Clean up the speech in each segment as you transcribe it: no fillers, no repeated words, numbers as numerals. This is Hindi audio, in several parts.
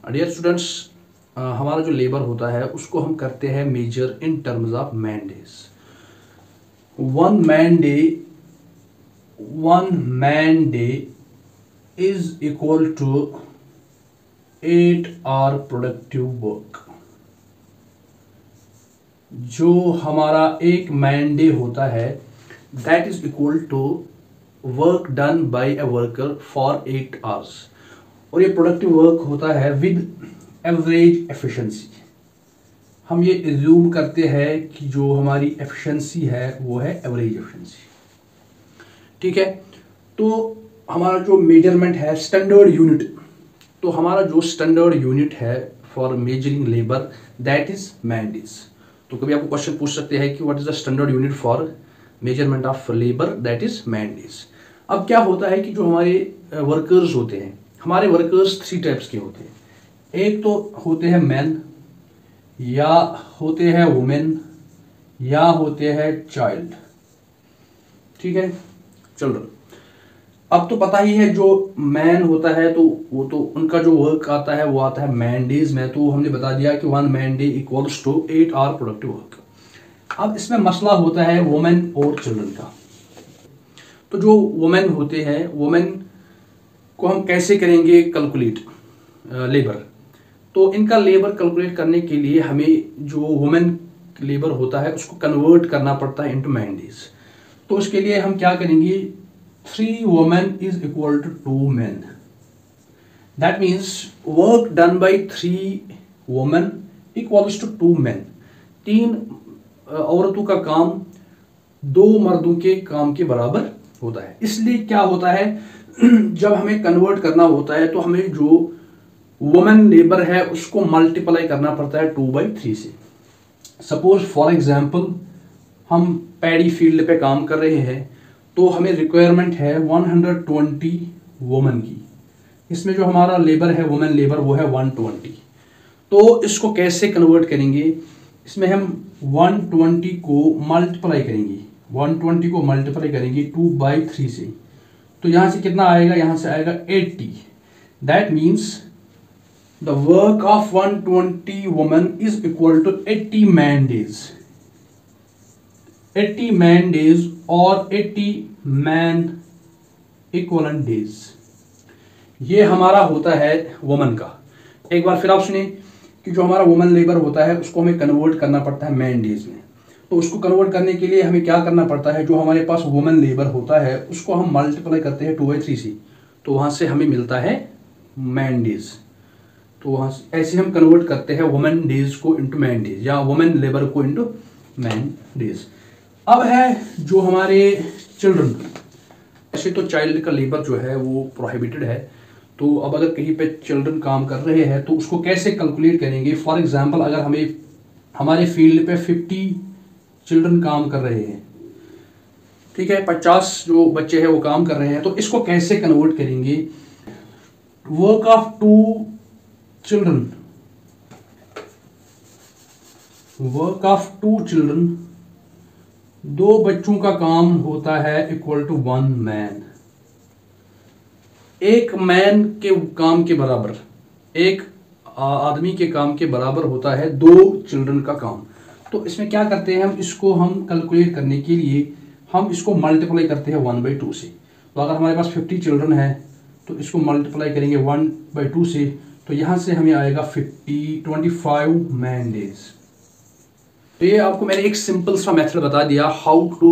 डियर स्टूडेंट्स, हमारा जो लेबर होता है उसको हम करते हैं measure in terms of man days. One man day is equal to 8 hour productive work. जो हमारा एक मैन डे होता है that is equal to work done by a worker for 8 hours, और ये प्रोडक्टिव वर्क होता है विद एवरेज एफिशिएंसी। हम ये एज्यूम करते हैं कि जो हमारी एफिशिएंसी है वो है एवरेज एफिशिएंसी। ठीक है, तो हमारा जो मेजरमेंट है स्टैंडर्ड यूनिट, तो हमारा जो स्टैंडर्ड यूनिट है for measuring labour that is man days. तो कभी आपको क्वेश्चन पूछ सकते हैं कि what is the standard unit for measurement of labour that is man days. अब क्या होता है कि जो हमारे वर्कर्स होते हैं, हमारे वर्कर्स 3 टाइप्स के होते हैं। एक तो होते हैं मैन, या होते हैं वुमेन, या होते हैं चाइल्ड। ठीक है, चिल्ड्रन। अब तो पता ही है जो मैन होता है तो वो तो उनका जो वर्क आता है वो आता है मैन डेज में। तो हमने बता दिया कि 1 man day equals to 8 hour productive work. अब इसमें मसला होता है वुमेन और चिल्ड्रन का। तो जो वुमेन होते हैं, वुमेन को हम कैसे करेंगे कैलकुलेट लेबर। तो इनका लेबर कैलकुलेट करने के लिए हमें जो वुमेन लेबर होता है उसको कन्वर्ट करना पड़ता है इनटू मैन डेज। तो उसके लिए हम क्या करेंगे, 3 women is equal to 2 men. That means work done by 3 women equals to 2 men. 3 औरतों का काम 2 मर्दों के काम के बराबर होता है। इसलिए क्या होता है जब हमें कन्वर्ट करना होता है तो हमें जो वुमेन लेबर है उसको मल्टीप्लाई करना पड़ता है 2/3 से। सपोज फॉर एग्जांपल हम पैडी फील्ड पे काम कर रहे हैं तो हमें रिक्वायरमेंट है 120 वुमेन की। इसमें जो हमारा लेबर है वुमेन लेबर वो है 120। तो इसको कैसे कन्वर्ट करेंगे, इसमें हम 120 को मल्टीप्लाई करेंगे, 120 को मल्टीप्लाई करेंगे 2/3 से। तो यहाँ से कितना आएगा, यहाँ से आएगा 80। That means the work of 120 women is equal to 80 man days. 80 man days और 80 मैन इक्वलेंट डेज, ये हमारा होता है वुमन का। एक बार फिर आप सुनिए कि जो हमारा वुमन लेबर होता है उसको हमें कन्वर्ट करना पड़ता है मैन डेज में। तो उसको कन्वर्ट करने के लिए हमें क्या करना पड़ता है, जो हमारे पास वुमन लेबर होता है उसको हम मल्टीप्लाई करते हैं 2/3 से। तो वहां से हमें मिलता है मैन डेज। तो वहां से ऐसे हम कन्वर्ट करते हैं वुमन डेज को इंटू मैन डेज, या वुमन लेबर को इंटू मैन डेज। अब है जो हमारे चिल्ड्रन। ऐसे तो चाइल्ड का लेबर जो है वो प्रोहिबिटेड है। तो अब अगर कहीं पे चिल्ड्रन काम कर रहे हैं तो उसको कैसे कैलकुलेट करेंगे। फॉर एग्जांपल अगर हमें हमारे फील्ड पे 50 चिल्ड्रन काम कर रहे हैं, ठीक है, 50 जो बच्चे हैं वो काम कर रहे हैं, तो इसको कैसे कन्वर्ट करेंगे। Work of 2 children, work of 2 children, 2 बच्चों का काम होता है इक्वल टू 1 मैन। एक मैन के काम के बराबर, एक आदमी के काम के बराबर होता है 2 चिल्ड्रन का काम। तो इसमें क्या करते हैं, हम इसको हम कैलकुलेट करने के लिए हम इसको मल्टीप्लाई करते हैं 1/2 से। तो अगर हमारे पास 50 चिल्ड्रन है तो इसको मल्टीप्लाई करेंगे 1/2 से, तो यहाँ से हमें आएगा 25 मैन डेज। तो ये आपको मैंने एक सिंपल सा मेथड बता दिया how to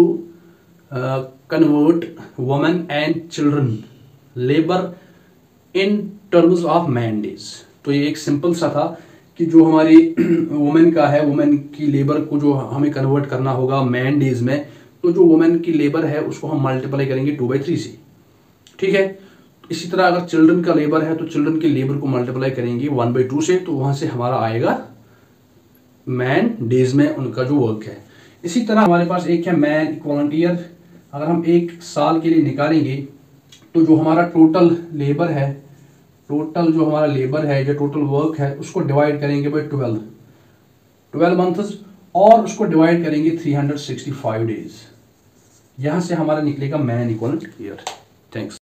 convert women and children labour in terms of man days. तो ये एक सिंपल सा था कि जो हमारी वुमेन का है, वुमेन की लेबर को जो हमें कन्वर्ट करना होगा मैन डेज में, तो जो वुमेन की लेबर है उसको हम मल्टीप्लाई करेंगे 2/3 से। ठीक है, इसी तरह अगर चिल्ड्रन का लेबर है तो चिल्ड्रन की लेबर को मल्टीप्लाई करेंगे 1/2 से। तो वहां से हमारा आएगा मैन डेज में उनका जो वर्क है। इसी तरह हमारे पास एक है मैन इक्विवेलेंट ईयर। अगर हम 1 साल के लिए निकालेंगे तो जो हमारा टोटल लेबर है, टोटल जो हमारा लेबर है, जो टोटल वर्क है, उसको डिवाइड करेंगे बाय 12 मंथ्स, और उसको डिवाइड करेंगे 365 डेज। यहां से हमारा निकलेगा मैन इक्विवेलेंट ईयर। थैंक्स।